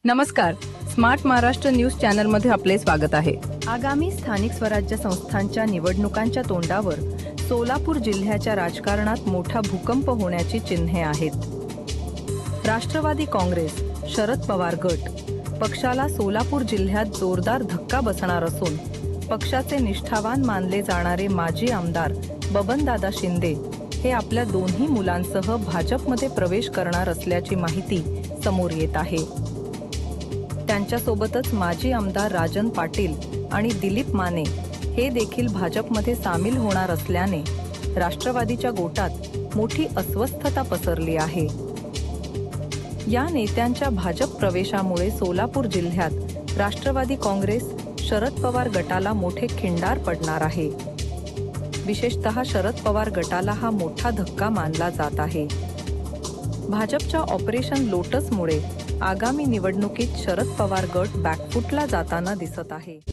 नमस्कार, smart Maharashtra news चॅनलमध्ये आपले स्वागत आहे। आगामी स्थानिक स्वराज्य संस्थांच्या निवडणुकांच्या तोंडावर सोलापूर जिल्ह्याच्या राजकारणात मोठा भूकंप होण्याची चिन्हे आहेत। राष्ट्रवादी काँग्रेस, शरद पवार गट पक्षाला सोलापूर जिल्ह्यात जोरदार धक्का बसणार असून पक्षाचे निष्ठावान मानले जाणारे माजी आमदार बबनदादा शिंदे हे आपल्या दोन्ही मुलांसह भाजपमध्ये प्रवेश करणार असल्याची माहिती समोर येत आहे। त्यांच्यासोबतच माजी आमदार राजन पाटील आणि दिलीप माने हे देखील भाजपमध्ये सामील होणार असल्याने राष्ट्रवादीच्या गोटात मोठी अस्वस्थता पसरली आहे। या नेत्यांच्या भाजप प्रवेशामुळे सोलापूर जिल्ह्यात राष्ट्रवादी काँग्रेस, शरद पवार गटाला मोठे खिंडार पडणार आहे। विशेषतः शरद पवार गटाला हा मोठा धक्का मानला जात आहे। भाजपच्या ऑपरेशन लोटसमुळे आगामी निवडणुकीत शरद पवार गट बॅकफुटला जाताना दिसत आहे।